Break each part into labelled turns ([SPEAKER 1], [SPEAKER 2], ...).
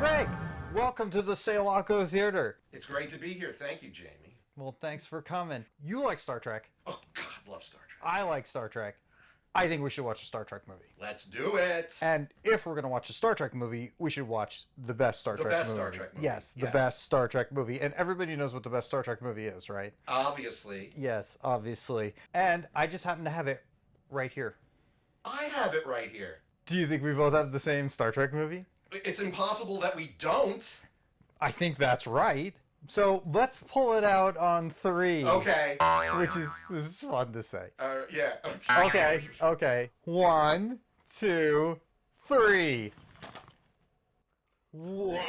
[SPEAKER 1] Greg, welcome to the Seilaco Theater.
[SPEAKER 2] It's great to be here. Thank you, Jamie.
[SPEAKER 1] Well, thanks for coming. You like Star Trek.
[SPEAKER 2] Oh, God, love Star Trek.
[SPEAKER 1] I like Star Trek. I think we should watch a Star Trek movie.
[SPEAKER 2] Let's do it.
[SPEAKER 1] And if we're going to watch a Star Trek movie, we should watch the best Star Trek movie. The best Star Trek movie. Yes, the best Star Trek movie. And everybody knows what the best Star Trek movie is, right?
[SPEAKER 2] Obviously.
[SPEAKER 1] Yes, obviously. And I just happen to have it right here.
[SPEAKER 2] I have it right here.
[SPEAKER 1] Do you think we both have the same Star Trek movie?
[SPEAKER 2] It's impossible that we don't.
[SPEAKER 1] I think that's right. So let's pull it out on 3.
[SPEAKER 2] Okay.
[SPEAKER 1] Which is fun to say.
[SPEAKER 2] Yeah.
[SPEAKER 1] Okay. 1, 2, 3. What?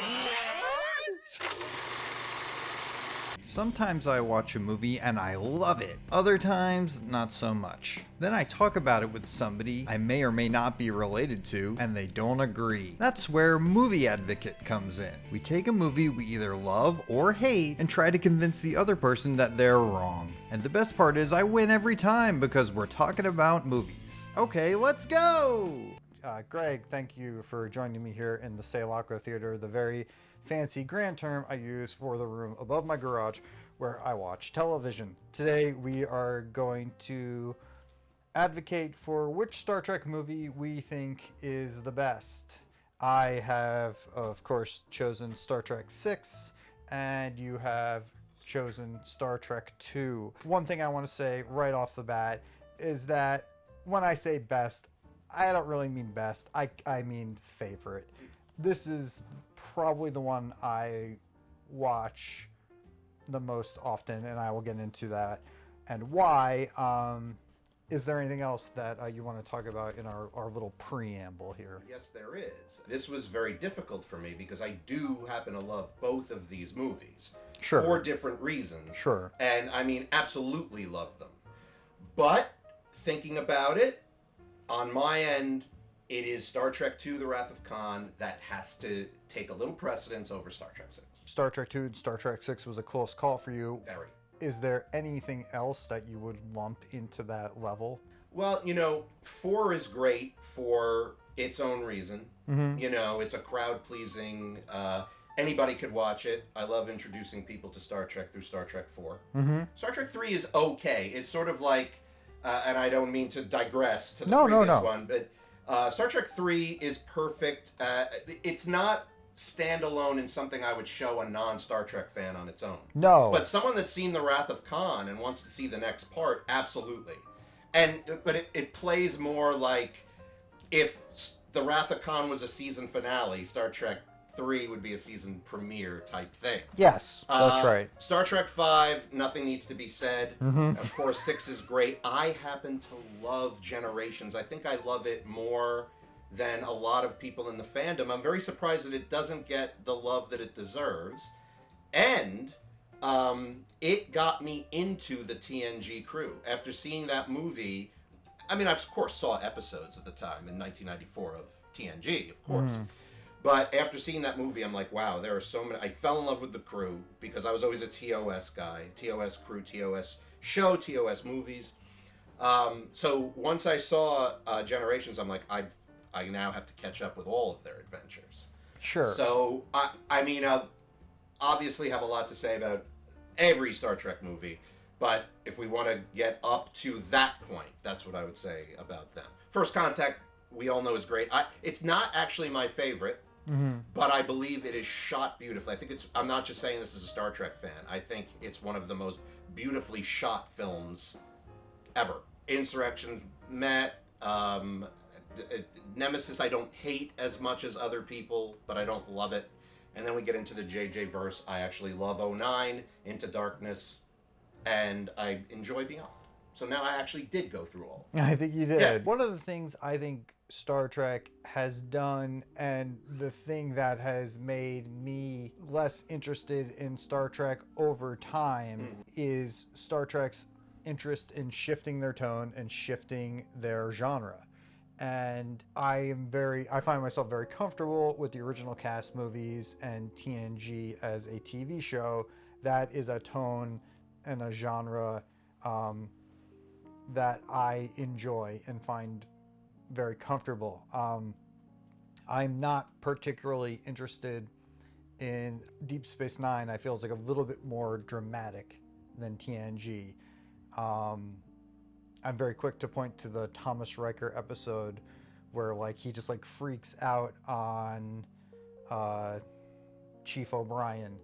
[SPEAKER 1] Sometimes I watch a movie and I love it. Other times, not so much. Then I talk about it with somebody I may or may not be related to, and they don't agree. That's where Movie Advocate comes in. We take a movie we either love or hate and try to convince the other person that they're wrong. And the best part is I win every time because we're talking about movies. Okay, let's go! Greg, thank you for joining me here in the Seilaco Theater, the very fancy grand term I use for the room above my garage where I watch television. Today we are going to advocate for which Star Trek movie we think is the best. I have, of course, chosen Star Trek 6, and you have chosen Star Trek 2. One thing I want to say right off the bat is that when I say best, I don't really mean best. I mean favorite. This is probably the one I watch the most often, and I will get into that and why. Is there anything else that you want to talk about in our little preamble here?
[SPEAKER 2] Yes, there is. This was very difficult for me because I do happen to love both of these movies.
[SPEAKER 1] Sure.
[SPEAKER 2] For different reasons.
[SPEAKER 1] Sure.
[SPEAKER 2] And I mean, absolutely love them. But thinking about it, on my end, it is Star Trek II, The Wrath of Khan, that has to take a little precedence over Star Trek 6.
[SPEAKER 1] Star Trek II and Star Trek 6 was a close call for you.
[SPEAKER 2] Very.
[SPEAKER 1] Is there anything else that you would lump into that level?
[SPEAKER 2] Well, 4 is great for its own reason. Mm-hmm. It's a crowd-pleasing, anybody could watch it. I love introducing people to Star Trek through Star Trek 4. Mm-hmm. Star Trek 3 is okay. It's sort of like, and I don't mean to digress to the previous one, but Star Trek 3 is perfect. It's not standalone in something I would show a non-Star Trek fan on its own.
[SPEAKER 1] No.
[SPEAKER 2] But someone that's seen The Wrath of Khan and wants to see the next part, absolutely. But it plays more like if The Wrath of Khan was a season finale, Star Trek 3 would be a season premiere type thing.
[SPEAKER 1] Yes, that's right.
[SPEAKER 2] Star Trek 5, nothing needs to be said. Mm-hmm. Of course, 6 is great. I happen to love Generations. I think I love it more than a lot of people in the fandom. I'm very surprised that it doesn't get the love that it deserves. And it got me into the TNG crew. After seeing that movie, I mean, I of course saw episodes at the time in 1994 of TNG, of course. Mm. But after seeing that movie, I'm like, wow, there are so many. I fell in love with the crew because I was always a TOS guy. TOS crew, TOS show, TOS movies. So once I saw Generations, I'm like, I now have to catch up with all of their adventures.
[SPEAKER 1] Sure.
[SPEAKER 2] So, I mean, obviously have a lot to say about every Star Trek movie. But if we want to get up to that point, that's what I would say about them. First Contact, we all know is great. It's not actually my favorite. Mm-hmm. But I believe it is shot beautifully. I think I'm not just saying this as a Star Trek fan. I think it's one of the most beautifully shot films ever. Insurrection's met. Nemesis I don't hate as much as other people, but I don't love it. And then we get into the JJ verse. I actually love 09, Into Darkness, and I enjoy Beyond. So now I actually did go through all of them.
[SPEAKER 1] I think you did.
[SPEAKER 2] Yeah.
[SPEAKER 1] One of the things I think Star Trek has done, and the thing that has made me less interested in Star Trek over time, is Star Trek's interest in shifting their tone and shifting their genre. And I find myself very comfortable with the original cast movies and TNG as a TV show. That is a tone and a genre that I enjoy and find very comfortable. I'm not particularly interested in Deep Space Nine, I feel is like a little bit more dramatic than TNG. I'm very quick to point to the Thomas Riker episode where like he just like freaks out on Chief O'Brien,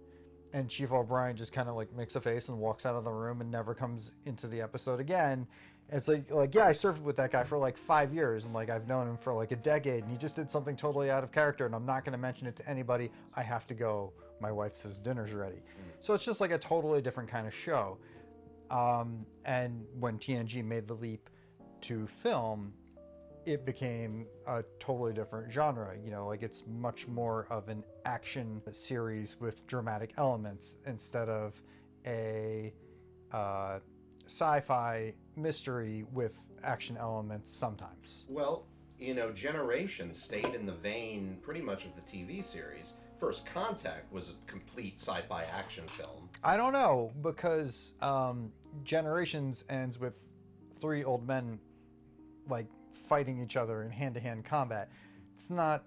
[SPEAKER 1] and Chief O'Brien just kind of like makes a face and walks out of the room and never comes into the episode again. It's like yeah, I surfed with that guy for like 5 years, and like I've known him for like a decade, and he just did something totally out of character, and I'm not going to mention it to anybody. I have to go. My wife says dinner's ready. So it's just like a totally different kind of show. And when TNG made the leap to film, it became a totally different genre. You know, like it's much more of an action series with dramatic elements instead of a sci-fi mystery with action elements sometimes.
[SPEAKER 2] Well, you know, Generations stayed in the vein pretty much of the TV series. First Contact was a complete sci-fi action film.
[SPEAKER 1] I don't know, because Generations ends with 3 old men like fighting each other in hand-to-hand combat. It's not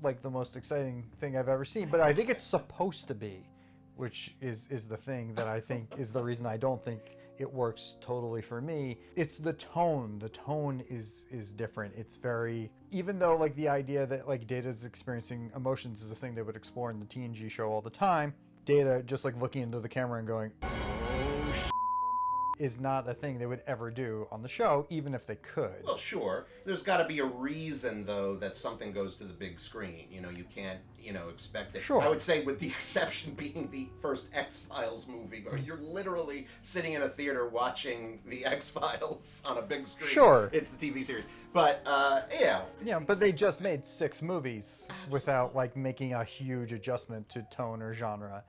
[SPEAKER 1] like the most exciting thing I've ever seen, but I think it's supposed to be, which is the thing that I think is the reason I don't think it works totally for me. It's the tone. The tone is different. It's very, even though like the idea that like Data's experiencing emotions is a thing they would explore in the TNG show all the time, Data just like looking into the camera and going, is not a thing they would ever do on the show, even if they could.
[SPEAKER 2] Well, sure. There's got to be a reason, though, that something goes to the big screen. You know, you can't, expect it.
[SPEAKER 1] Sure.
[SPEAKER 2] I would say with the exception being the first X-Files movie, where you're literally sitting in a theater watching the X-Files on a big screen.
[SPEAKER 1] Sure.
[SPEAKER 2] It's the TV series. But, yeah.
[SPEAKER 1] Yeah, but they just made 6 movies without, like, making a huge adjustment to tone or genre.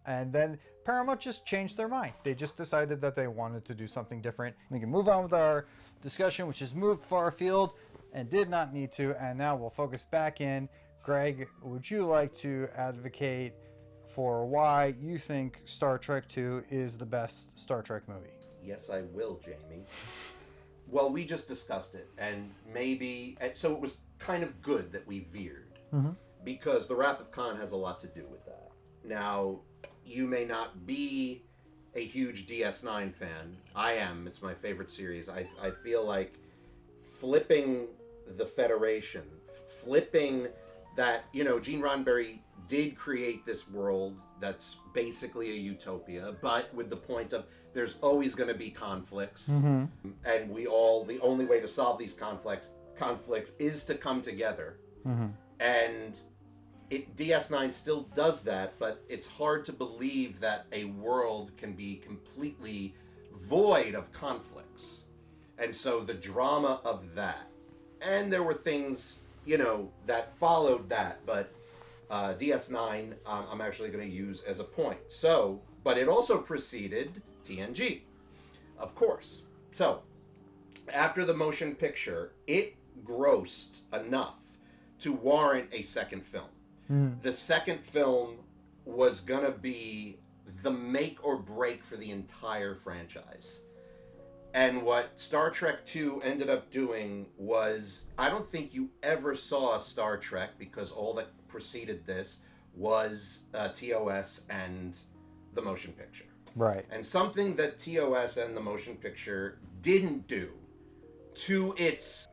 [SPEAKER 1] And then Paramount just changed their mind. They just decided that they wanted to do something different. We can move on with our discussion, which has moved far afield and did not need to. And now we'll focus back in. Greg, would you like to advocate for why you think Star Trek II is the best Star Trek movie?
[SPEAKER 2] Yes, I will, Jamie. Well, we just discussed it. And maybe... So it was kind of good that we veered.
[SPEAKER 1] Mm-hmm.
[SPEAKER 2] Because The Wrath of Khan has a lot to do with that. Now... You may not be a huge DS9 fan. I am. It's my favorite series. I feel like flipping the Federation, flipping that, Gene Roddenberry did create this world that's basically a utopia, but with the point of there's always going to be conflicts.
[SPEAKER 1] Mm-hmm.
[SPEAKER 2] And the only way to solve these conflicts is to come together.
[SPEAKER 1] Mm-hmm.
[SPEAKER 2] And... DS9 still does that, but it's hard to believe that a world can be completely void of conflicts. And so the drama of that, and there were things, that followed that, but DS9 I'm actually going to use as a point. So, but it also preceded TNG, of course. So, after the motion picture, it grossed enough to warrant a second film. The second film was going to be the make or break for the entire franchise. And what Star Trek II ended up doing was, I don't think you ever saw Star Trek, because all that preceded this was TOS and the motion picture.
[SPEAKER 1] Right.
[SPEAKER 2] And something that TOS and the motion picture didn't do to its,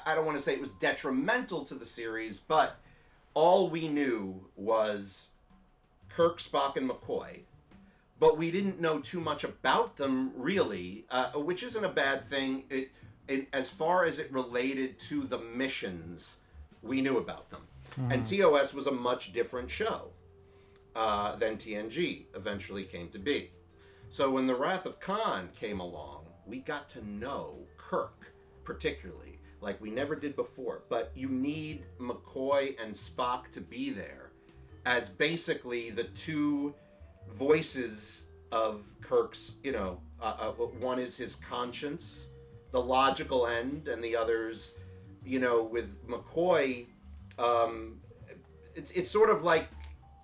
[SPEAKER 2] I don't want to say it was detrimental to the series, but all we knew was Kirk, Spock, and McCoy, but we didn't know too much about them, really, which isn't a bad thing. As far as it related to the missions, we knew about them. Mm-hmm. And TOS was a much different show than TNG eventually came to be. So when The Wrath of Khan came along, we got to know Kirk, particularly, like we never did before. But you need McCoy and Spock to be there as basically the two voices of Kirk's, one is his conscience, the logical end, and the other's, with McCoy, it's sort of like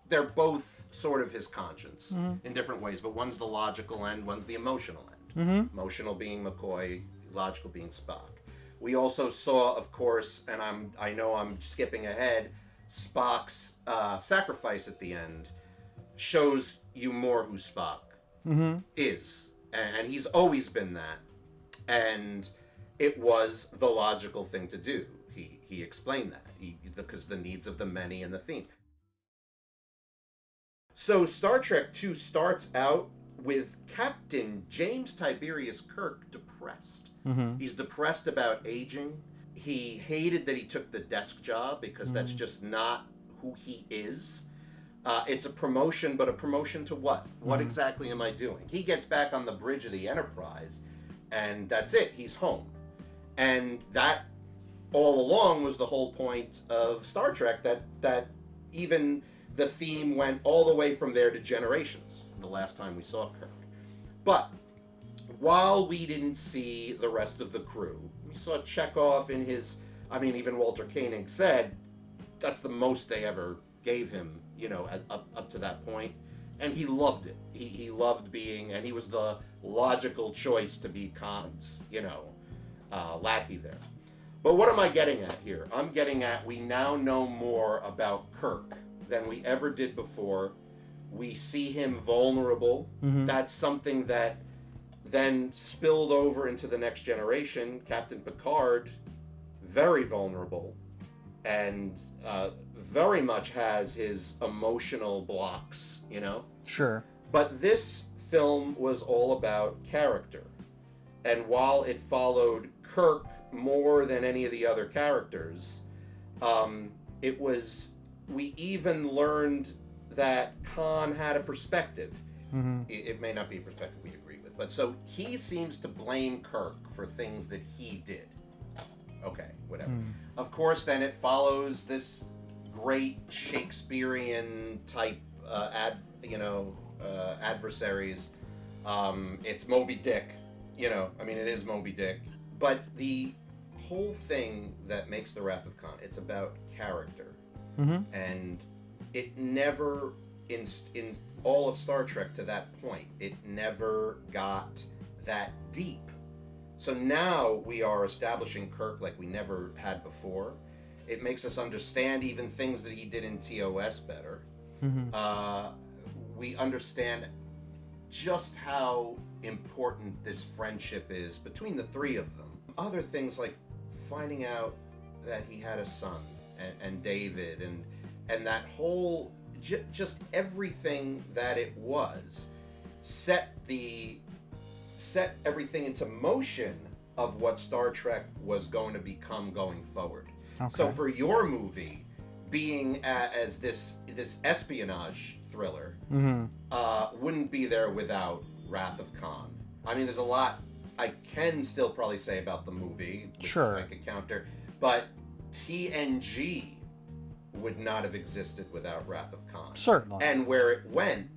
[SPEAKER 2] they're both sort of his conscience in different ways, but one's the logical end, one's the emotional end.
[SPEAKER 1] Mm-hmm.
[SPEAKER 2] Emotional being McCoy, logical being Spock. We also saw, of course, and I know I'm skipping ahead, Spock's sacrifice at the end. shows you more who Spock is. And he's always been that. And it was the logical thing to do. He explained that. Because the needs of the many and the theme. So Star Trek II starts out with Captain James Tiberius Kirk depressed. He's depressed about aging. He hated that he took the desk job because that's just not who he is. It's a promotion, but a promotion to what? What exactly am I doing? He gets back on the bridge of the Enterprise, and that's it. He's home. And that, all along, was the whole point of Star Trek, that even the theme went all the way from there to Generations, the last time we saw Kirk. But while we didn't see the rest of the crew, we saw Chekhov in his, even Walter Koenig said that's the most they ever gave him, up to that point. And he loved it. He loved being, and he was the logical choice to be Khan's, lackey there. But what am I getting at here? I'm getting at we now know more about Kirk than we ever did before. We see him vulnerable. That's something that then spilled over into the next generation. Captain Picard, very vulnerable, and very much has his emotional blocks,
[SPEAKER 1] Sure.
[SPEAKER 2] But this film was all about character. And while it followed Kirk more than any of the other characters, we even learned that Khan had a perspective. It may not be a perspective we agree with, but so he seems to blame Kirk for things that he did. Okay, whatever. Of course, then it follows this great Shakespearean type adversaries. It's Moby Dick. It is Moby Dick. But the whole thing that makes the Wrath of Khan, it's about character. And it never, in all of Star Trek to that point, it never got that deep. So now we are establishing Kirk like we never had before. It makes us understand even things that he did in TOS better. We understand just how important this friendship is between the three of them. Other things like finding out that he had a son and David and that whole just everything that it was set everything into motion of what Star Trek was going to become going forward. Okay. So for your movie being as this espionage thriller wouldn't be there without Wrath of Khan. There's a lot I can still probably say about the movie, which I could counter, but TNG would not have existed without Wrath of Khan.
[SPEAKER 1] Certainly.
[SPEAKER 2] And where it went,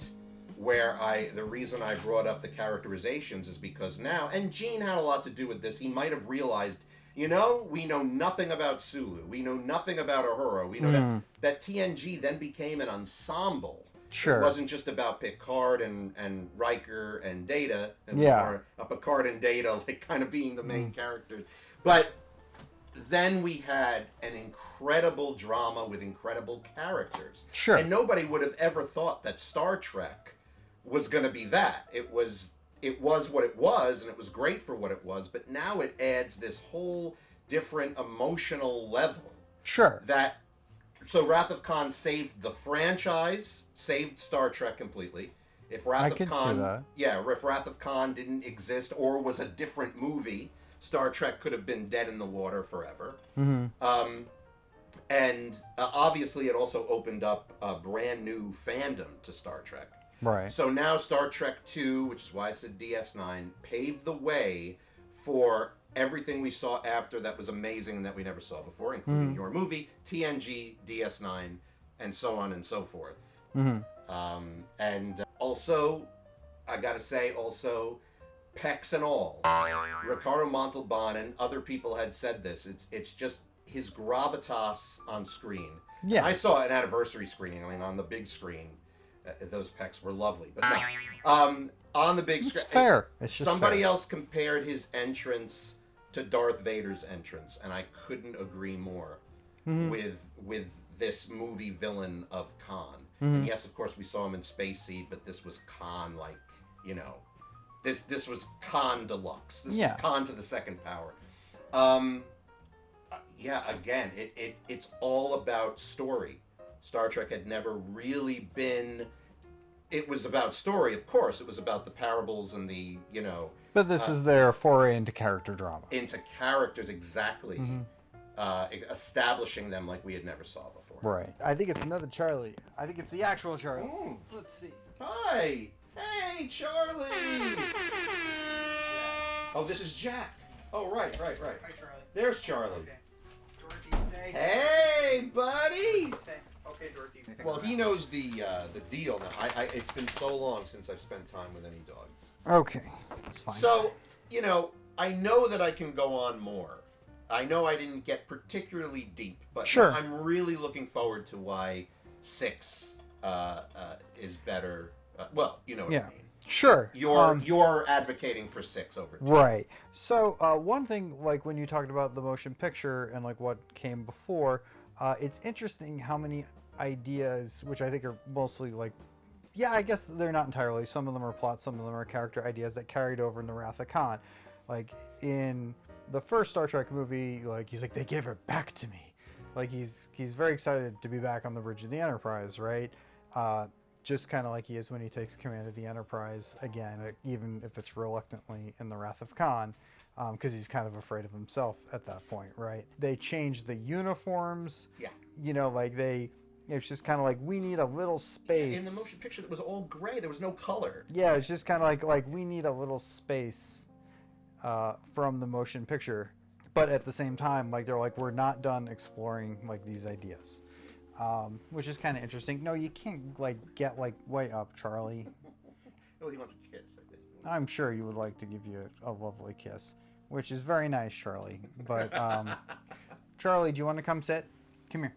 [SPEAKER 2] the reason I brought up the characterizations is because now, and Gene had a lot to do with this, he might have realized, we know nothing about Sulu, we know nothing about Uhura, we know that TNG then became an ensemble. It wasn't just about Picard and Riker and Data, and Picard and Data like kind of being the main characters. But then we had an incredible drama with incredible characters. And nobody would have ever thought that Star Trek was going to be that. It was what it was, and it was great for what it was, but now it adds this whole different emotional level. So Wrath of Khan saved the franchise, saved Star Trek completely. If Wrath of Khan didn't exist or was a different movie, Star Trek could have been dead in the water forever. And obviously it also opened up a brand new fandom to Star Trek. So now Star Trek II, which is why I said DS9, paved the way for everything we saw after that was amazing and that we never saw before, including your movie, TNG, DS9, and so on and so forth. And also, I gotta say, pecs and all. Ricardo Montalban and other people had said this. It's just his gravitas on screen. I saw an anniversary screening, on the big screen. Those pecs were lovely. But no. On the big screen.
[SPEAKER 1] It's fair. It's just
[SPEAKER 2] somebody else compared his entrance to Darth Vader's entrance, and I couldn't agree more. with this movie villain of Khan. And yes, of course, we saw him in Space Seed, but this was Khan, like, you know, this was Khan deluxe. This was Khan to the second power. Yeah, again, it's all about story. Star Trek had never really been. It was about story, of course. It was about the parables and the, you know.
[SPEAKER 3] But this is their foray into character drama.
[SPEAKER 2] Into characters, exactly. Establishing them like we had never saw before.
[SPEAKER 3] Right. I think it's another Charlie. I think it's the actual Charlie.
[SPEAKER 2] Ooh.
[SPEAKER 3] Let's see.
[SPEAKER 2] Hi! Hey, Charlie! Oh, this is Jack. Oh, right.
[SPEAKER 4] Hi, Charlie.
[SPEAKER 2] There's Charlie.
[SPEAKER 4] Okay. Dorothy, stay.
[SPEAKER 2] Hey, buddy!
[SPEAKER 4] Stay. Okay, Dorothy.
[SPEAKER 2] Well, he knows the deal now. It's been so long since I've spent time with any dogs.
[SPEAKER 3] Okay. That's fine.
[SPEAKER 2] So, you know, I know that I can go on more. I know I didn't get particularly deep, but
[SPEAKER 3] sure.
[SPEAKER 2] I'm really looking forward to why 6 is better. Well, you know what I mean.
[SPEAKER 3] Sure.
[SPEAKER 2] You're advocating for 6 over 2.
[SPEAKER 3] Right. So one thing, like when you talked about the motion picture and like what came before, it's interesting how many ideas, which I think are mostly like, yeah, I guess they're not entirely. Some of them are plot, some of them are character ideas that carried over in the Wrath of Khan. Like in the first Star Trek movie, like he's like, they gave her back to me. Like he's very excited to be back on the bridge of the Enterprise, right? Just kind of like he is when he takes command of the Enterprise again, even if it's reluctantly in the Wrath of Khan, because he's kind of afraid of himself at that point, right? They changed the uniforms.
[SPEAKER 2] Yeah.
[SPEAKER 3] You know, like it's just kind of like, we need a little space.
[SPEAKER 2] In the motion picture, it was all gray. There was no color.
[SPEAKER 3] Yeah, it's just kind of like we need a little space from the motion picture. But at the same time, like they're like, we're not done exploring like these ideas. Which is kind of interesting. No, you can't like get like way up, Charlie.
[SPEAKER 2] Well, he wants a kiss, I think.
[SPEAKER 3] I'm sure you would like to give you a lovely kiss, which is very nice, Charlie. But Charlie, do you want to come sit? Come here.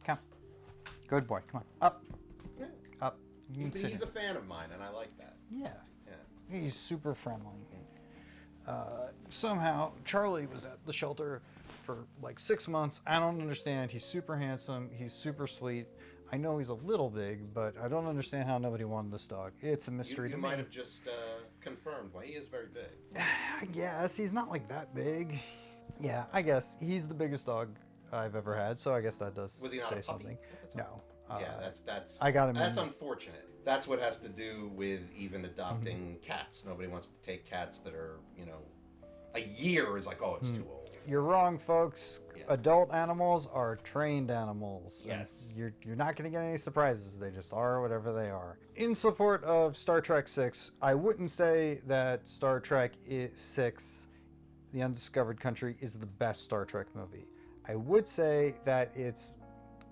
[SPEAKER 3] Come. Good boy. Come on. Up.
[SPEAKER 2] Yeah.
[SPEAKER 3] Up. You can sit
[SPEAKER 2] He's
[SPEAKER 3] here.
[SPEAKER 2] a fan of mine, and I like that.
[SPEAKER 3] Yeah.
[SPEAKER 2] Yeah.
[SPEAKER 3] He's super friendly. Somehow, Charlie was at the shelter for like 6 months. I don't understand. He's super handsome. He's super sweet. I know he's a little big, but I don't understand how nobody wanted this dog. It's a mystery to me.
[SPEAKER 2] You might have just confirmed why he is very big.
[SPEAKER 3] I guess. He's not like that big. Yeah, I guess. He's the biggest dog I've ever had, so I guess that does
[SPEAKER 2] Was he not
[SPEAKER 3] say
[SPEAKER 2] a puppy
[SPEAKER 3] something.
[SPEAKER 2] at the time?
[SPEAKER 3] No.
[SPEAKER 2] Yeah, that's.
[SPEAKER 3] I got him
[SPEAKER 2] That's
[SPEAKER 3] in-
[SPEAKER 2] unfortunate. That's what has to do with even adopting cats. Nobody wants to take cats that are, you know, a year is like, oh, it's too old.
[SPEAKER 3] You're wrong, folks.
[SPEAKER 2] Yeah.
[SPEAKER 3] Adult animals are trained animals. and
[SPEAKER 2] Yes.
[SPEAKER 3] You're not going to get any surprises. They just are whatever they are. In support of Star Trek 6, I wouldn't say that Star Trek 6, The Undiscovered Country, is the best Star Trek movie. I would say that it's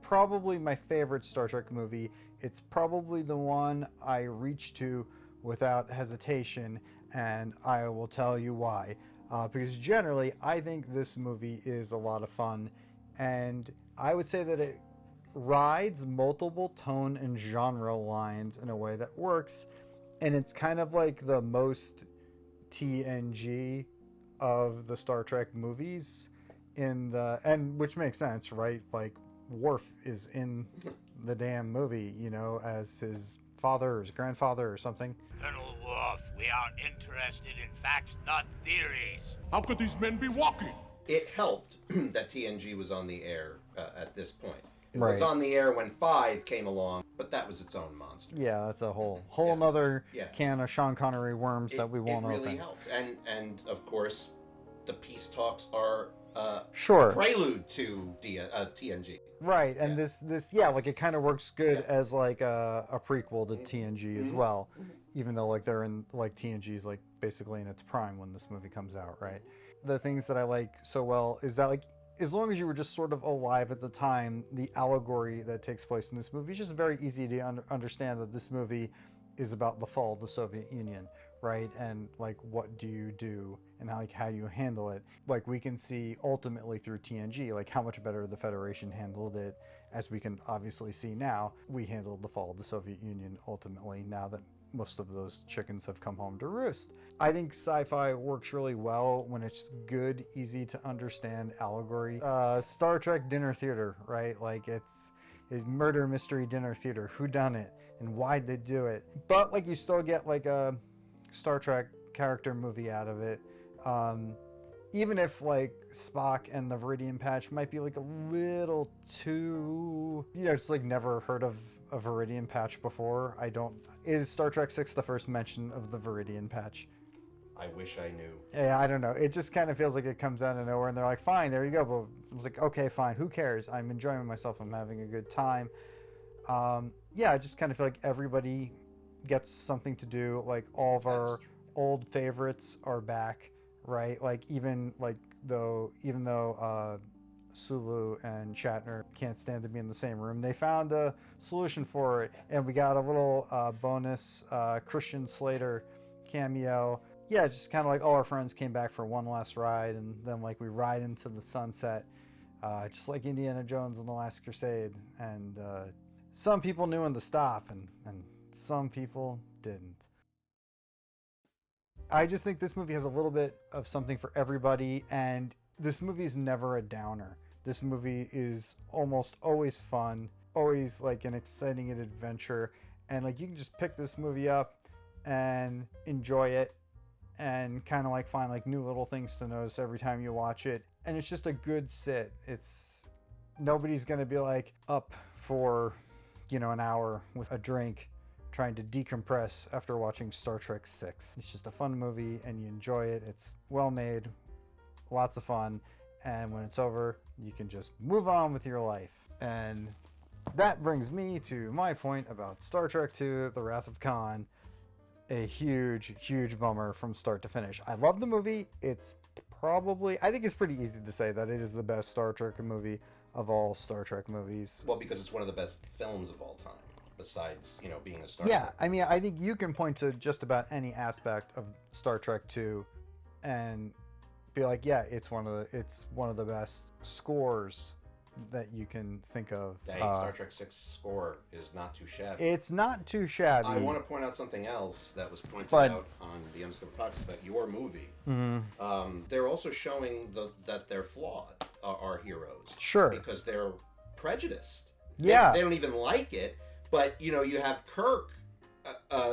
[SPEAKER 3] probably my favorite Star Trek movie. It's probably the one I reach to without hesitation, and I will tell you why. Because generally, I think this movie is a lot of fun, and I would say that it rides multiple tone and genre lines in a way that works, and it's kind of like the most TNG of the Star Trek movies, and which makes sense, right? Like Worf is in the damn movie, you know, as his father or his grandfather or something.
[SPEAKER 5] Colonel Worf, we are interested in facts, not theories.
[SPEAKER 6] How could these men be walking?
[SPEAKER 2] It helped that TNG was on the air at this point. It
[SPEAKER 3] Right.
[SPEAKER 2] was on the air when 5 came along, but that was its own monster.
[SPEAKER 3] Yeah, that's a whole nother
[SPEAKER 2] Yeah.
[SPEAKER 3] can of Sean Connery worms that we won't
[SPEAKER 2] It really
[SPEAKER 3] open.
[SPEAKER 2] helped, and of course, the peace talks are
[SPEAKER 3] Sure.
[SPEAKER 2] prelude to TNG.
[SPEAKER 3] Right, and
[SPEAKER 2] Yeah.
[SPEAKER 3] this like it kind of works good
[SPEAKER 2] Yeah.
[SPEAKER 3] as like a prequel to TNG as well, even though like they're in like TNG's like basically in its prime when this movie comes out, right? The things that I like so well is that like as long as you were just sort of alive at the time, the allegory that takes place in this movie is just very easy to understand that this movie is about the fall of the Soviet Union, right? And like what do you do and how do you handle it? Like we can see ultimately through TNG like how much better the Federation handled it, as we can obviously see now. We handled the fall of the Soviet Union ultimately now that most of those chickens have come home to roost. I think sci-fi works really well when it's good, easy to understand allegory. Star Trek dinner theater, right? Like it's murder mystery dinner theater. Who done it and why'd they do it? But like you still get like a Star Trek character movie out of it. Even if like Spock and the Viridian Patch might be like a little too, it's like never heard of a Viridian Patch before. Is Star Trek 6 the first mention of the Viridian Patch?
[SPEAKER 2] I wish I knew.
[SPEAKER 3] Yeah, I don't know. It just kind of feels like it comes out of nowhere and they're like, fine, there you go. But I was like, okay, fine. Who cares? I'm enjoying myself. I'm having a good time. Yeah, I just kind of feel like everybody gets something to do. Like all of our old favorites are back, right? Like even though Sulu and Shatner can't stand to be in the same room, they found a solution for it, and we got a little bonus Christian Slater cameo. Yeah, just kind of like all our friends came back for one last ride, and then like we ride into the sunset, just like Indiana Jones and the Last Crusade. And some people knew when to stop, and some people didn't. I just think this movie has a little bit of something for everybody, and this movie is never a downer. This movie is almost always fun, always like an exciting adventure, and like you can just pick this movie up and enjoy it and kind of like find like new little things to notice every time you watch it. And it's just a good sit. Nobody's going to be like up for, an hour with a drink trying to decompress after watching Star Trek 6. It's just a fun movie and you enjoy it. It's well made, lots of fun, and when it's over, you can just move on with your life. And that brings me to my point about Star Trek II, The Wrath of Khan. A huge, huge bummer from start to finish. I love the movie. I think it's pretty easy to say that it is the best Star Trek movie of all Star Trek movies.
[SPEAKER 2] Well, because it's one of the best films of all time, besides, being a Star
[SPEAKER 3] Yeah,
[SPEAKER 2] Trek.
[SPEAKER 3] I mean, I think you can point to just about any aspect of Star Trek II and be like, yeah, it's one of the best scores that you can think of.
[SPEAKER 2] The Star Trek 6 score is not too shabby.
[SPEAKER 3] It's not too shabby.
[SPEAKER 2] I want to point out something else that was pointed out on the Undiscovered Country about your movie. Mm-hmm. They're also showing that they're flawed, our heroes.
[SPEAKER 3] Sure.
[SPEAKER 2] Because they're prejudiced.
[SPEAKER 3] Yeah.
[SPEAKER 2] They don't even like it, but, you have Kirk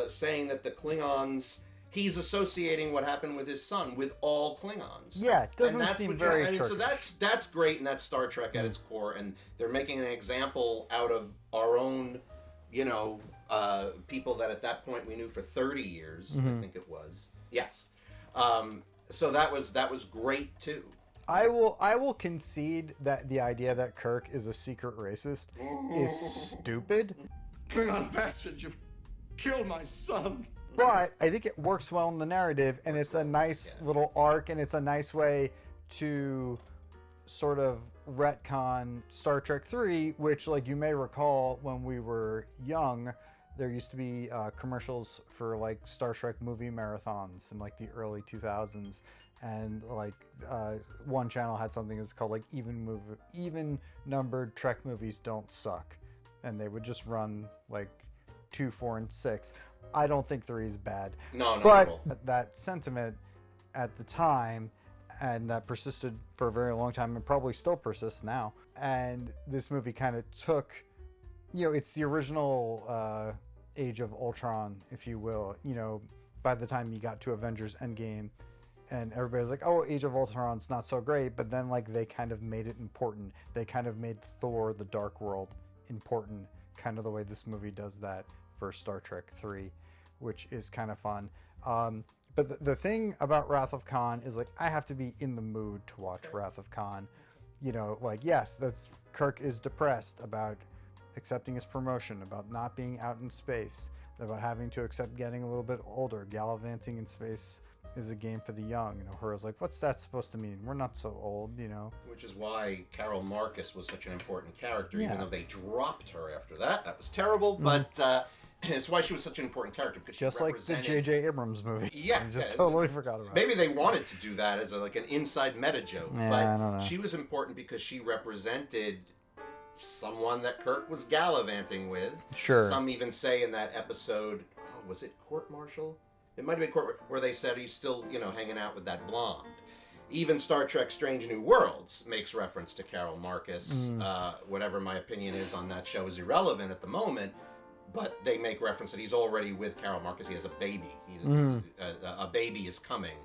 [SPEAKER 2] saying that the Klingons... He's associating what happened with his son with all Klingons.
[SPEAKER 3] Yeah, it doesn't seem very Kirkish.
[SPEAKER 2] So that's great, and that's Star Trek at its core, and they're making an example out of our own, people that at that point we knew for 30 years, I think it was. Yes. So that was great too.
[SPEAKER 3] I will concede that the idea that Kirk is a secret racist is stupid.
[SPEAKER 6] Klingon bastard, you've killed my son.
[SPEAKER 3] But I think it works well in the narrative, and it's a nice little arc, and it's a nice way to sort of retcon Star Trek 3, which, like, you may recall when we were young, there used to be commercials for, like, Star Trek movie marathons in, like, the early 2000s. And, like, one channel had something that was called, like, even numbered Trek movies don't suck. And they would just run, like, 2, 4, and 6. I don't think 3 is bad.
[SPEAKER 2] No,
[SPEAKER 3] but that sentiment at the time, and that persisted for a very long time, and probably still persists now. And this movie kind of took, it's the original Age of Ultron, if you will. By the time you got to Avengers Endgame, and everybody's like, oh, Age of Ultron's not so great, but then like they kind of made it important. They kind of made Thor: The Dark World important, kind of the way this movie does that for Star Trek 3, which is kind of fun. But the thing about Wrath of Khan is, like, I have to be in the mood to watch Wrath of Khan. Yes, Kirk is depressed about accepting his promotion, about not being out in space, about having to accept getting a little bit older. Gallivanting in space is a game for the young. Uhura's like, what's that supposed to mean? We're not so old,
[SPEAKER 2] Which is why Carol Marcus was such an important character, even though they dropped her after that. That was terrible, but it's why she was such an important character. Because
[SPEAKER 3] just like the J.J. Abrams movie.
[SPEAKER 2] Yeah.
[SPEAKER 3] I just totally forgot about it.
[SPEAKER 2] Maybe they wanted to do that as an inside meta joke,
[SPEAKER 3] yeah,
[SPEAKER 2] but
[SPEAKER 3] I don't know.
[SPEAKER 2] She was important because she represented someone that Kirk was gallivanting with.
[SPEAKER 3] Sure.
[SPEAKER 2] Some even say in that episode, was it Court Martial? It might have been Court, where they said he's still, hanging out with that blonde. Even Star Trek Strange New Worlds makes reference to Carol Marcus. Whatever my opinion is on that show is irrelevant at the moment, but they make reference that he's already with Carol Marcus. He has a baby. A baby is coming,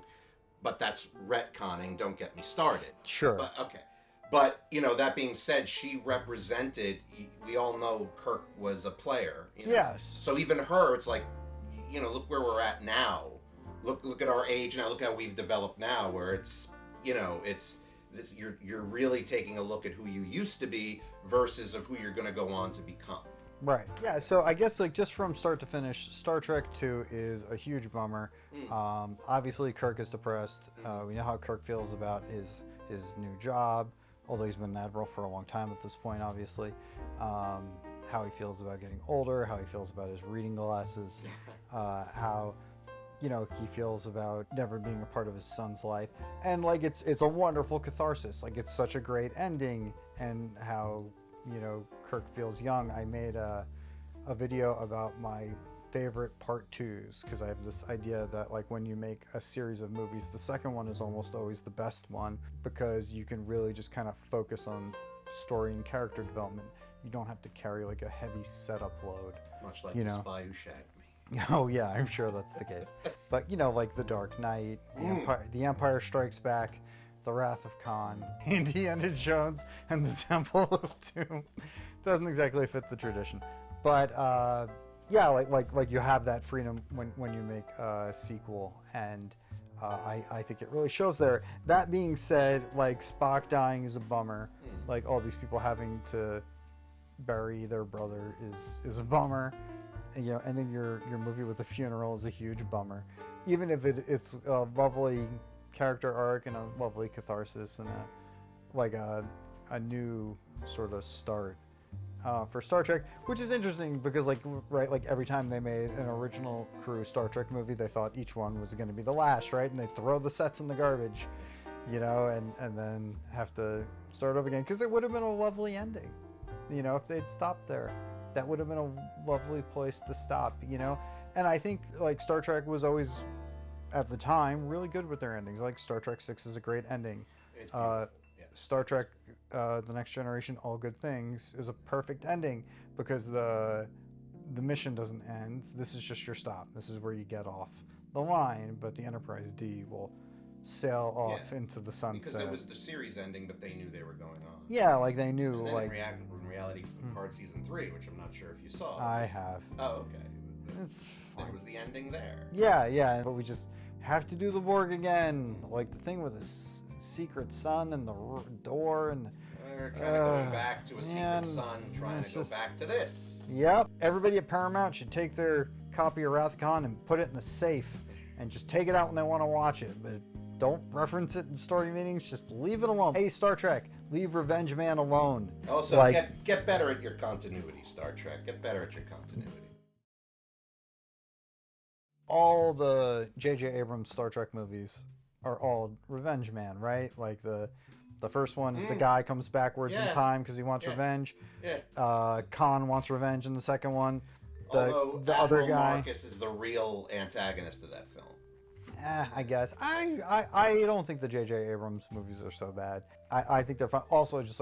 [SPEAKER 2] but that's retconning. Don't get me started.
[SPEAKER 3] Sure.
[SPEAKER 2] But, okay. But, that being said, she represented, we all know Kirk was a player.
[SPEAKER 3] Yes.
[SPEAKER 2] So even her, it's like, look where we're at now. Look at our age now. Look how we've developed now, where it's, it's this, you're really taking a look at who you used to be versus of who you're going to go on to become.
[SPEAKER 3] Right. Yeah. So I guess just from start to finish, Star Trek 2 is a huge bummer. Obviously, Kirk is depressed. We know how Kirk feels about his new job, although he's been an admiral for a long time at this point. Obviously, how he feels about getting older, how he feels about his reading glasses, how he feels about never being a part of his son's life, and it's a wonderful catharsis. It's such a great ending, and how Kirk feels young. I made a video about my favorite part 2s, because I have this idea that when you make a series of movies, the second one is almost always the best one, because you can really just kind of focus on story and character development. You don't have to carry a heavy setup load.
[SPEAKER 2] Much like The Spy Who Shagged Me.
[SPEAKER 3] Oh yeah, I'm sure that's the case. But The Dark Knight, The Empire Strikes Back, The Wrath of Khan, Indiana Jones, and the Temple of Doom. Doesn't exactly fit the tradition, but yeah, you have that freedom when you make a sequel, and I think it really shows there. That being said, Spock dying is a bummer. All these people having to bury their brother is a bummer. And, ending your movie with a funeral is a huge bummer. Even if it's a lovely character arc and a lovely catharsis and a new sort of start for Star Trek, which is interesting because every time they made an original crew Star Trek movie, they thought each one was going to be the last, right? And they throw the sets in the garbage, and then have to start over again, because it would have been a lovely ending, if they'd stopped there. That would have been a lovely place to stop, And I think Star Trek was always, at the time, really good with their endings. Star Trek 6 is a great ending. Star Trek The Next Generation, All Good Things, is a perfect ending, because the mission doesn't end. This is just your stop. This is where you get off the line, but the Enterprise D will sail off into the sunset.
[SPEAKER 2] Because it was the series ending, but they knew they were going on.
[SPEAKER 3] Yeah, they knew.
[SPEAKER 2] And then in reality, Picard season 3, which I'm not sure if you saw.
[SPEAKER 3] I have.
[SPEAKER 2] Oh, okay.
[SPEAKER 3] It's fine.
[SPEAKER 2] There was the ending there.
[SPEAKER 3] Yeah, but we just have to do the Borg again. The thing with the secret sun and the door, and
[SPEAKER 2] they're kind of going back to a secret sun, trying to go back to this.
[SPEAKER 3] Yep. Everybody at Paramount should take their copy of Wrath of Khan and put it in a safe, and just take it out when they want to watch it. But don't reference it in story meetings. Just leave it alone. Hey, Star Trek, leave Revenge Man alone.
[SPEAKER 2] Also, get better at your continuity, Star Trek. Get better at your continuity.
[SPEAKER 3] All the J.J. Abrams Star Trek movies are all Revenge Man, right? The first one is the guy comes backwards in time because he wants revenge. Yeah. Khan wants revenge in the second one.
[SPEAKER 2] Although
[SPEAKER 3] the other guy,
[SPEAKER 2] Marcus is the real antagonist of that film.
[SPEAKER 3] I guess. I don't think the J.J. Abrams movies are so bad. I think they're fun. Also, just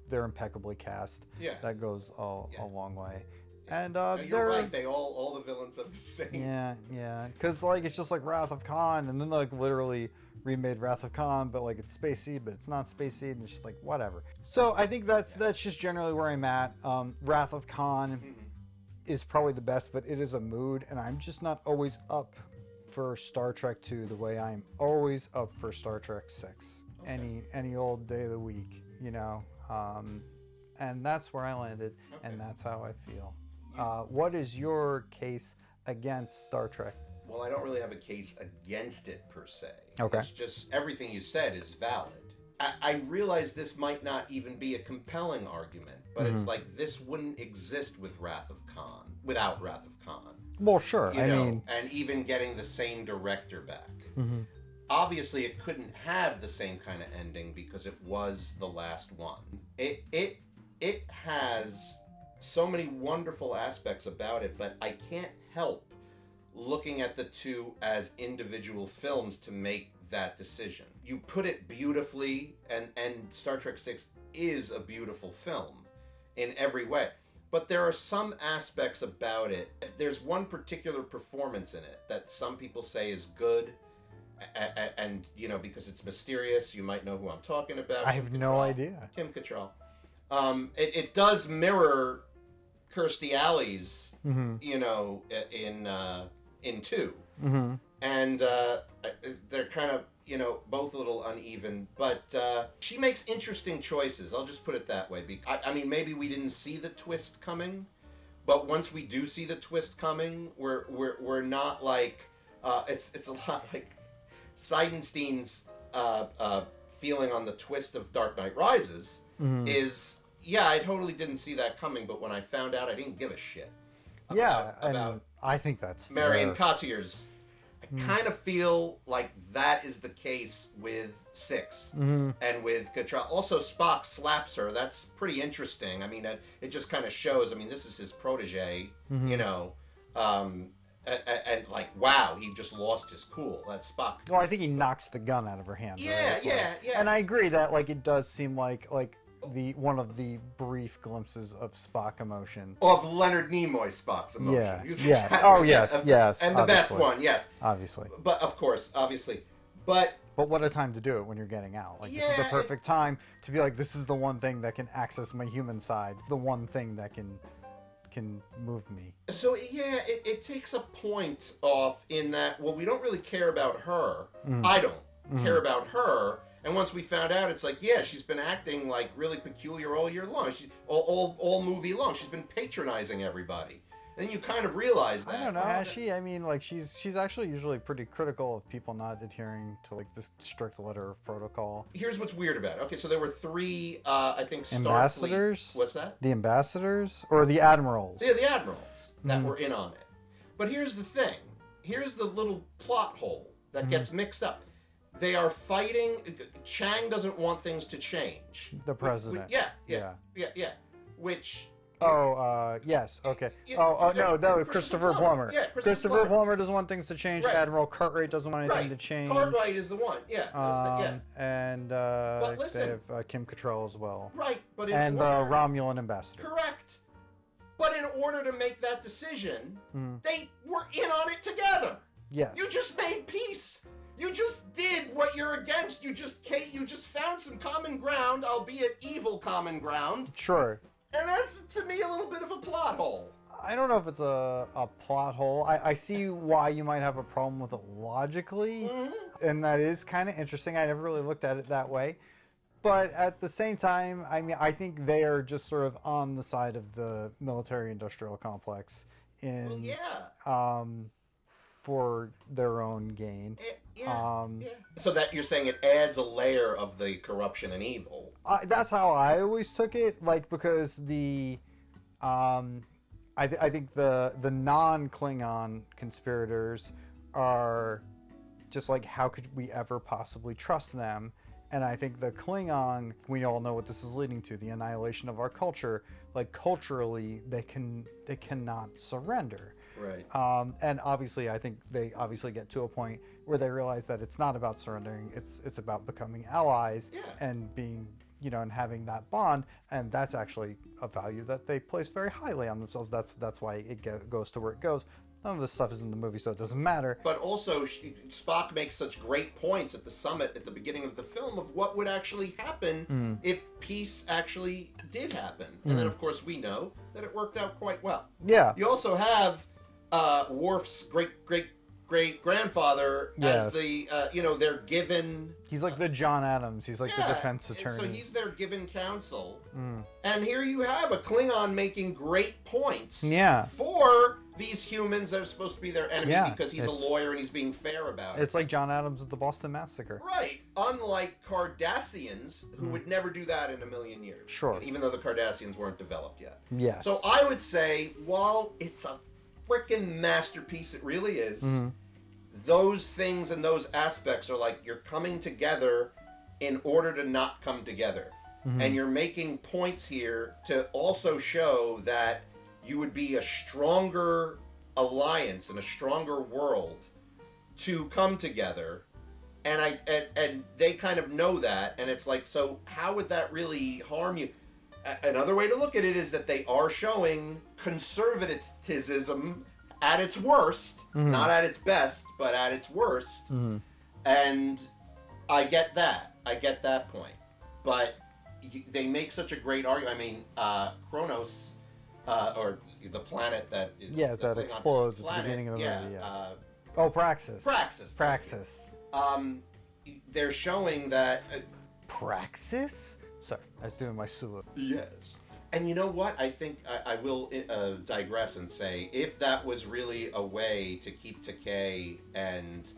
[SPEAKER 3] they're impeccably cast.
[SPEAKER 2] Yeah.
[SPEAKER 3] That goes a long way. And
[SPEAKER 2] no, you're right. They all the villains are the same.
[SPEAKER 3] Yeah. Because it's just Wrath of Khan, and then literally remade Wrath of Khan, but it's spacey, but it's not spacey, and it's just whatever. So I think that's just generally where I'm at. Wrath of Khan is probably the best, but it is a mood, and I'm just not always up for Star Trek 2 the way I'm always up for Star Trek 6 any old day of the week, and that's where I landed, and that's how I feel. What is your case against Star Trek?
[SPEAKER 2] Well, I don't really have a case against it per se.
[SPEAKER 3] Okay.
[SPEAKER 2] It's just everything you said is valid. I realize this might not even be a compelling argument, but it's this wouldn't exist with Wrath of Khan, without Wrath of Khan.
[SPEAKER 3] Well, sure.
[SPEAKER 2] And even getting the same director back. Obviously, it couldn't have the same kind of ending because it was the last one. It has so many wonderful aspects about it, but I can't help looking at the two as individual films to make that decision. You put it beautifully, and Star Trek 6 is a beautiful film in every way. But there are some aspects about it. There's one particular performance in it that some people say is good, and you know, because it's mysterious, you might know who I'm talking about.
[SPEAKER 3] I have no idea.
[SPEAKER 2] Kim Cattrall. It does mirror Kirstie Alley's, you know, in 2. And they're kind of, you know, both a little uneven, but she makes interesting choices. I'll just put it that way. I mean, maybe we didn't see the twist coming, but once we do see the twist coming, we're not like it's a lot like Seidenstein's feeling on the twist of Dark Knight Rises is, yeah, I totally didn't see that coming, but when I found out, I didn't give a shit.
[SPEAKER 3] About I think that's
[SPEAKER 2] Marion
[SPEAKER 3] fair.
[SPEAKER 2] Cottier's. I kind of feel like that is the case with 6 and with Cattrall. Also, Spock slaps her. That's pretty interesting. I mean, it just kind of shows. I mean, this is his protege, you know, and like, wow, he just lost his cool. That's Spock.
[SPEAKER 3] Well, I think he knocks the gun out of her hand.
[SPEAKER 2] Yeah, yeah.
[SPEAKER 3] And I agree that like it does seem like one of the brief glimpses of Spock emotion.
[SPEAKER 2] Of Leonard Nimoy's Spock's emotion.
[SPEAKER 3] Yeah. Oh, yes.
[SPEAKER 2] And the best one, yes.
[SPEAKER 3] Obviously.
[SPEAKER 2] But, of course, obviously. But
[SPEAKER 3] what a time to do it when you're getting out. Like, this is the perfect time to be like, this is the one thing that can access my human side. The one thing that can move me.
[SPEAKER 2] So, yeah, it takes a point off in that, well, we don't really care about her. I don't care about her. And once we found out, it's like, yeah, she's been acting like really peculiar all year long. All movie long. She's been patronizing everybody. And you kind of realize that.
[SPEAKER 3] I don't know. Has she? I mean, like, she's actually usually pretty critical of people not adhering to like this strict letter of protocol.
[SPEAKER 2] Here's what's weird about it. Okay, so there were 3, I think, Starfleet.
[SPEAKER 3] Ambassadors?
[SPEAKER 2] What's that?
[SPEAKER 3] The ambassadors or the admirals?
[SPEAKER 2] Yeah, the admirals that were in on it. But here's the thing. Here's the little plot hole that gets mixed up. They are fighting. Chang doesn't want things to change.
[SPEAKER 3] The president.
[SPEAKER 2] Yeah. Which.
[SPEAKER 3] Yes. Okay. No, Christopher Plummer.
[SPEAKER 2] Yeah,
[SPEAKER 3] Christopher Plummer doesn't want things to change.
[SPEAKER 2] Right.
[SPEAKER 3] Admiral Cartwright doesn't want anything to change.
[SPEAKER 2] Cartwright is the one. Yeah.
[SPEAKER 3] And
[SPEAKER 2] But listen,
[SPEAKER 3] they have Kim Cattrall as well.
[SPEAKER 2] Right, but
[SPEAKER 3] the Romulan ambassador.
[SPEAKER 2] Correct. But in order to make that decision, they were in on it together.
[SPEAKER 3] Yes.
[SPEAKER 2] You just made peace. You just did what you're against. You just found some common ground, albeit evil common ground.
[SPEAKER 3] Sure.
[SPEAKER 2] And that's, to me, a little bit of a plot hole.
[SPEAKER 3] I don't know if it's a plot hole. I see why you might have a problem with it logically, and that is kind of interesting. I never really looked at it that way. But at the same time, I mean, I think they are just sort of on the side of the military-industrial complex for their own gain.
[SPEAKER 2] So that you're saying it adds a layer of the corruption and evil.
[SPEAKER 3] That's how I always took it, like, because I think the non-Klingon conspirators are just like, how could we ever possibly trust them? And I think the Klingon, we all know what this is leading to, the annihilation of our culture. Like, culturally, they cannot surrender.
[SPEAKER 2] Right.
[SPEAKER 3] And obviously, I think they obviously get to a point where they realize that it's not about surrendering. It's about becoming allies and being, and having that bond. And that's actually a value that they place very highly on themselves. That's why it goes to where it goes. None of this stuff is in the movie, so it doesn't matter.
[SPEAKER 2] But also, Spock makes such great points at the summit at the beginning of the film of what would actually happen if peace actually did happen. And then, of course, we know that it worked out quite well.
[SPEAKER 3] Yeah.
[SPEAKER 2] You also have Worf's great-great-great-grandfather as the, they're given...
[SPEAKER 3] He's like the John Adams. He's like the defense attorney.
[SPEAKER 2] So he's their given counsel. And here you have a Klingon making great points for these humans that are supposed to be their enemy because he's a lawyer and he's being fair about it.
[SPEAKER 3] It's like John Adams at the Boston Massacre.
[SPEAKER 2] Right. Unlike Cardassians, who would never do that in a million years.
[SPEAKER 3] Sure.
[SPEAKER 2] Even though the Cardassians weren't developed yet.
[SPEAKER 3] Yes.
[SPEAKER 2] So I would say, while it's a freaking masterpiece, it really is, those things and those aspects are like you're coming together in order to not come together. And you're making points here to also show that you would be a stronger alliance and a stronger world to come together, and they kind of know that, and it's like, so how would that really harm you? Another way to look at it is that they are showing conservatism at its worst, not at its best, but at its worst, and I get that point, but they make such a great argument. I mean, Kronos, or the planet that is
[SPEAKER 3] that explodes at the beginning of the movie. Praxis. Praxis.
[SPEAKER 2] They're showing that.
[SPEAKER 3] Praxis? Sorry, I was doing my Sulu.
[SPEAKER 2] Yes. And you know what? I think I will digress and say, if that was really a way to keep Takei and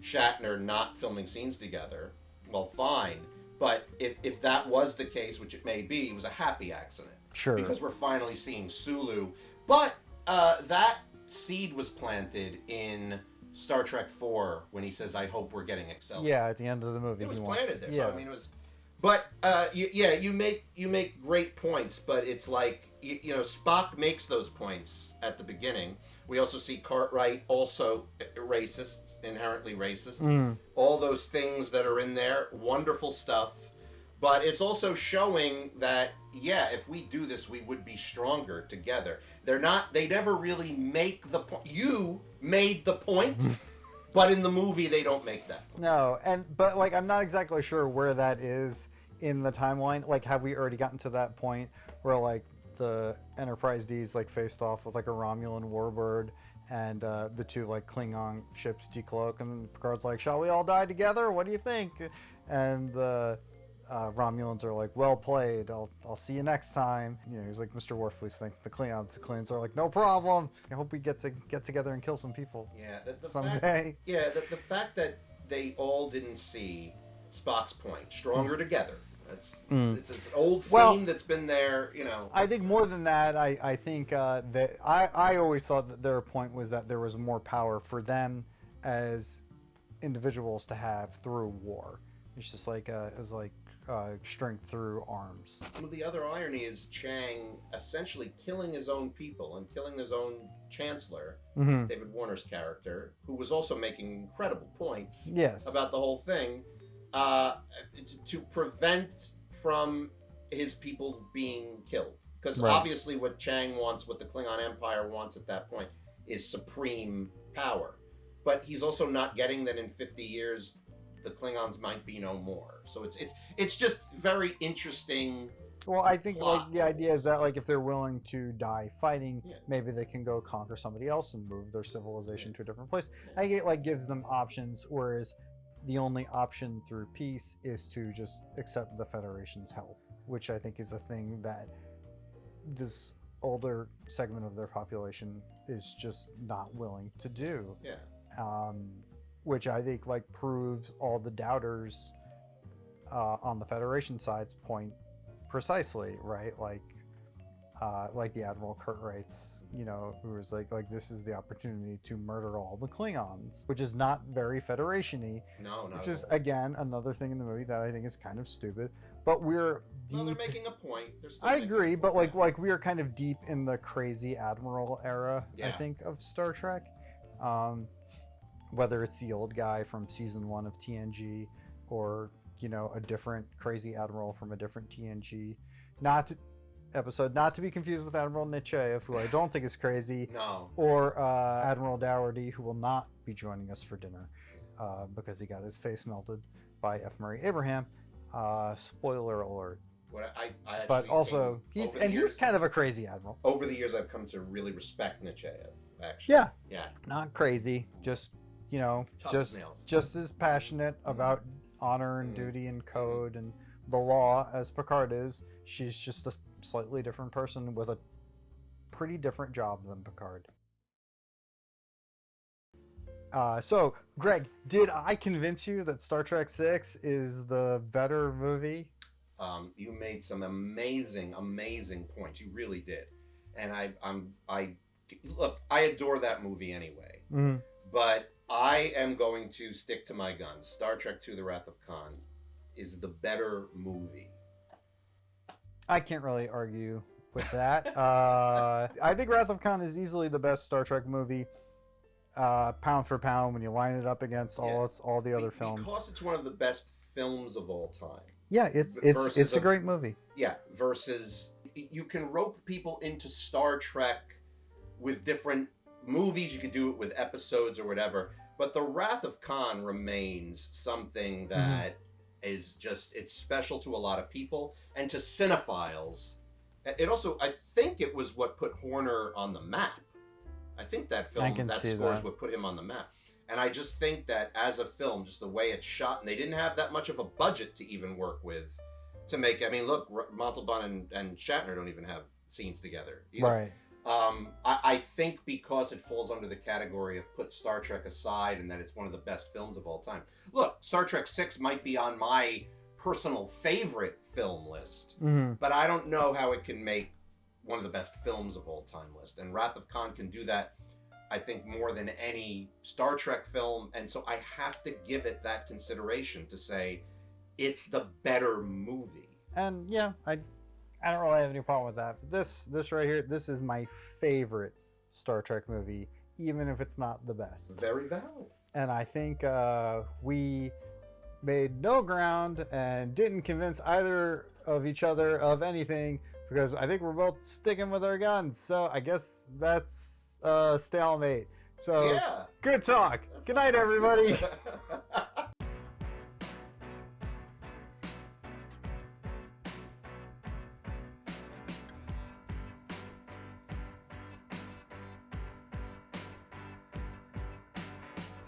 [SPEAKER 2] Shatner not filming scenes together, well, fine. But if that was the case, which it may be, it was a happy accident.
[SPEAKER 3] Sure.
[SPEAKER 2] Because we're finally seeing Sulu. But that seed was planted in Star Trek 4 when he says, "I hope we're getting Excelsior."
[SPEAKER 3] Yeah, at the end of the movie.
[SPEAKER 2] It was
[SPEAKER 3] he
[SPEAKER 2] planted
[SPEAKER 3] wants,
[SPEAKER 2] there.
[SPEAKER 3] Yeah.
[SPEAKER 2] So, I mean, it was... But, you make great points, but it's like, you know, Spock makes those points at the beginning. We also see Cartwright also racist, inherently racist. All those things that are in there, wonderful stuff. But it's also showing that, if we do this, we would be stronger together. They never really make the point. You made the point, but in the movie, they don't make that point.
[SPEAKER 3] No, but like, I'm not exactly sure where that is in the timeline. Like, have we already gotten to that point where, like, the Enterprise D's, like, faced off with, like, a Romulan warbird, and the two, like, Klingon ships decloak, and Picard's like, "Shall we all die together? What do you think?" And the Romulans are like, "Well played. I'll see you next time." You know, he's like, "Mr. Worf, please thank the Klingons." The Klingons are like, "No problem. I hope we get together and kill some people."
[SPEAKER 2] Yeah,
[SPEAKER 3] someday.
[SPEAKER 2] The fact that they all didn't see Spock's point, stronger together. It's an old theme that's been there, you know.
[SPEAKER 3] I think more than that, I think that I always thought that their point was that there was more power for them as individuals to have through war. It's just like strength through arms.
[SPEAKER 2] Well, the other irony is Chang essentially killing his own people and killing his own chancellor, David Warner's character, who was also making incredible points about the whole thing, to prevent from his people being killed. Because obviously what Chang wants, what the Klingon Empire wants at that point, is supreme power. But he's also not getting that in 50 years the Klingons might be no more. So it's just very interesting.
[SPEAKER 3] Well, I think like the idea is that, like, if they're willing to die fighting, maybe they can go conquer somebody else and move their civilization to a different place. I think it like gives them options, whereas the only option through peace is to just accept the Federation's help, which I think is a thing that this older segment of their population is just not willing to do. Which I think like proves all the doubters on the Federation side's point precisely, right? Like the Admiral Cartwright's, you know, who was like this is the opportunity to murder all the Klingons, which is not very Federation-y.
[SPEAKER 2] No,
[SPEAKER 3] which is again another thing in the movie that I think is kind of stupid. But we're deep.
[SPEAKER 2] Well, they're making a point.
[SPEAKER 3] I agree, but like we are kind of deep in the crazy Admiral era, I think, of Star Trek. Whether it's the old guy from season 1 of TNG, or, you know, a different crazy Admiral from a different TNG episode, not to be confused with Admiral Nechayev, who I don't think is crazy.
[SPEAKER 2] No.
[SPEAKER 3] Or Admiral Dougherty, who will not be joining us for dinner because he got his face melted by F. Murray Abraham. Spoiler alert. But also, he's kind of a crazy Admiral.
[SPEAKER 2] Over the years, I've come to really respect Nechayev, actually. Yeah.
[SPEAKER 3] Not crazy, just, you know, just as passionate about honor and duty and code and the law as Picard is. She's just a slightly different person with a pretty different job than Picard. So, Greg, did I convince you that Star Trek VI is the better movie?
[SPEAKER 2] You made some amazing points. You really did. And I adore that movie anyway. But I am going to stick to my guns. Star Trek II: The Wrath of Khan is the better movie.
[SPEAKER 3] I can't really argue with that. I think Wrath of Khan is easily the best Star Trek movie, pound for pound, when you line it up against all the other films.
[SPEAKER 2] Because it's one of the best films of all time.
[SPEAKER 3] Yeah, it's a great movie.
[SPEAKER 2] Yeah, versus you can rope people into Star Trek with different movies. You could do it with episodes or whatever. But the Wrath of Khan remains something that is just, it's special to a lot of people and to cinephiles. It also, I think it was what put Horner on the map. I think that film, that score is what put him on the map. And I just think that as a film, just the way it's shot, and they didn't have that much of a budget to even work with to make, I mean, look, Montalban and Shatner don't even have scenes together.
[SPEAKER 3] Right.
[SPEAKER 2] I think because it falls under the category of put Star Trek aside and that it's one of the best films of all time. Look, Star Trek 6 might be on my personal favorite film list, but I don't know how it can make one of the best films of all time list. And Wrath of Khan can do that, I think, more than any Star Trek film. And so I have to give it that consideration to say it's the better movie.
[SPEAKER 3] And yeah, I don't really have any problem with that. But this right here, this is my favorite Star Trek movie, even if it's not the best.
[SPEAKER 2] Very valid.
[SPEAKER 3] And I think we made no ground and didn't convince either of each other of anything, because I think we're both sticking with our guns. So I guess that's stalemate. So
[SPEAKER 2] Yeah.
[SPEAKER 3] good talk. Good night, everybody.